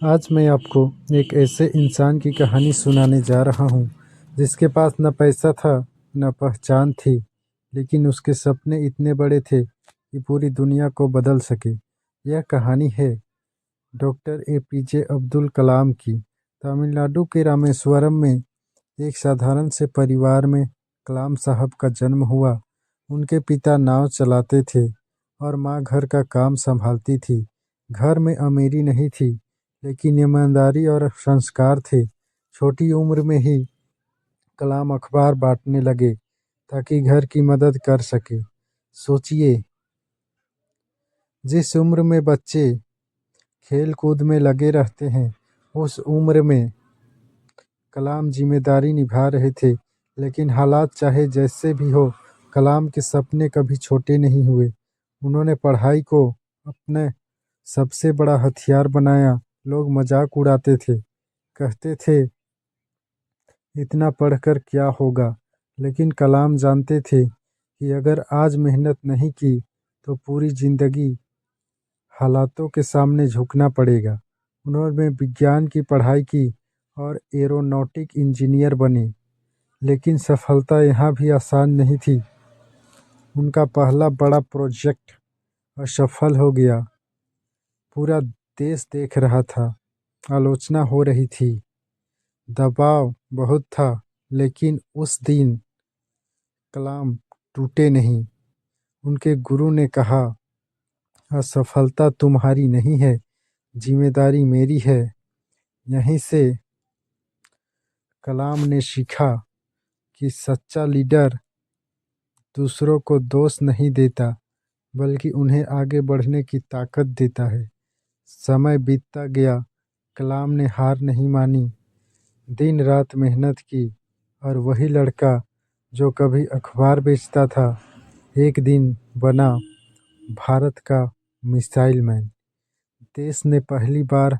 आज मैं आपको एक ऐसे इंसान की कहानी सुनाने जा रहा हूँ जिसके पास न पैसा था न पहचान थी, लेकिन उसके सपने इतने बड़े थे कि पूरी दुनिया को बदल सके। यह कहानी है डॉक्टर एपीजे अब्दुल कलाम की। तमिलनाडु के रामेश्वरम में एक साधारण से परिवार में कलाम साहब का जन्म हुआ। उनके पिता नाव चलाते थे और माँ घर का काम संभालती थी। घर में अमीरी नहीं थी, लेकिन ईमानदारी और संस्कार थे। छोटी उम्र में ही कलाम अखबार बांटने लगे ताकि घर की मदद कर सके। सोचिए, जिस उम्र में बच्चे खेल कूद में लगे रहते हैं, उस उम्र में कलाम जिम्मेदारी निभा रहे थे। लेकिन हालात चाहे जैसे भी हो, कलाम के सपने कभी छोटे नहीं हुए। उन्होंने पढ़ाई को अपने सबसे बड़ा हथियार बनाया। लोग मजाक उड़ाते थे, कहते थे इतना पढ़कर क्या होगा, लेकिन कलाम जानते थे कि अगर आज मेहनत नहीं की तो पूरी जिंदगी हालातों के सामने झुकना पड़ेगा। उन्होंने विज्ञान की पढ़ाई की और एरोनॉटिक इंजीनियर बने, लेकिन सफलता यहाँ भी आसान नहीं थी। उनका पहला बड़ा प्रोजेक्ट असफल हो गया। पूरा देश देख रहा था, आलोचना हो रही थी, दबाव बहुत था। लेकिन उस दिन कलाम टूटे नहीं। उनके गुरु ने कहा, असफलता तुम्हारी नहीं है, जिम्मेदारी मेरी है। यहीं से कलाम ने सीखा कि सच्चा लीडर दूसरों को दोष नहीं देता, बल्कि उन्हें आगे बढ़ने की ताकत देता है। समय बीतता गया, कलाम ने हार नहीं मानी। दिन रात मेहनत की और वही लड़का जो कभी अखबार बेचता था, एक दिन बना भारत का मिसाइल मैन। देश ने पहली बार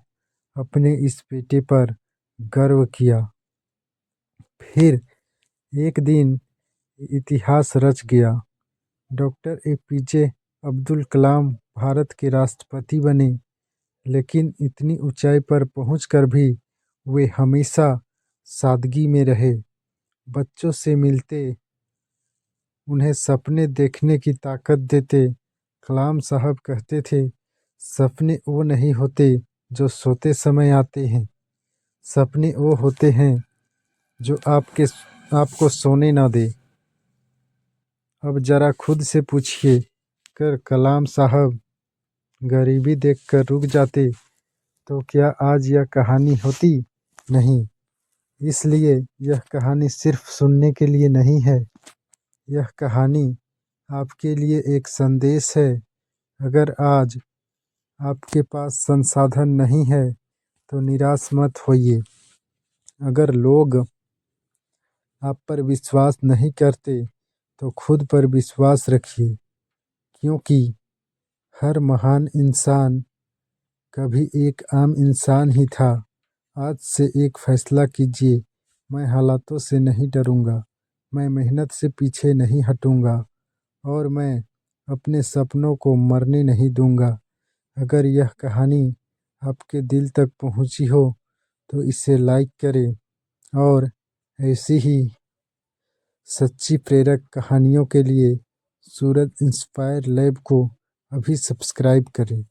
अपने इस बेटे पर गर्व किया। फिर एक दिन इतिहास रच गया। डॉक्टर एपीजे अब्दुल कलाम भारत के राष्ट्रपति बने, लेकिन इतनी ऊंचाई पर पहुंचकर भी वे हमेशा सादगी में रहे। बच्चों से मिलते, उन्हें सपने देखने की ताकत देते। कलाम साहब कहते थे, सपने वो नहीं होते जो सोते समय आते हैं, सपने वो होते हैं जो आपको सोने ना दे। अब जरा खुद से पूछिए, कर कलाम साहब गरीबी देखकर रुक जाते तो क्या आज यह कहानी होती? नहीं। इसलिए यह कहानी सिर्फ सुनने के लिए नहीं है, यह कहानी आपके लिए एक संदेश है। अगर आज आपके पास संसाधन नहीं है तो निराश मत होइए। अगर लोग आप पर विश्वास नहीं करते तो खुद पर विश्वास रखिए, क्योंकि हर महान इंसान कभी एक आम इंसान ही था। आज से एक फैसला कीजिए, मैं हालातों से नहीं डरूंगा, मैं मेहनत से पीछे नहीं हटूंगा और मैं अपने सपनों को मरने नहीं दूंगा। अगर यह कहानी आपके दिल तक पहुंची हो तो इसे लाइक करें और ऐसी ही सच्ची प्रेरक कहानियों के लिए सूरज इंस्पायर लैब को अभी सब्सक्राइब करें।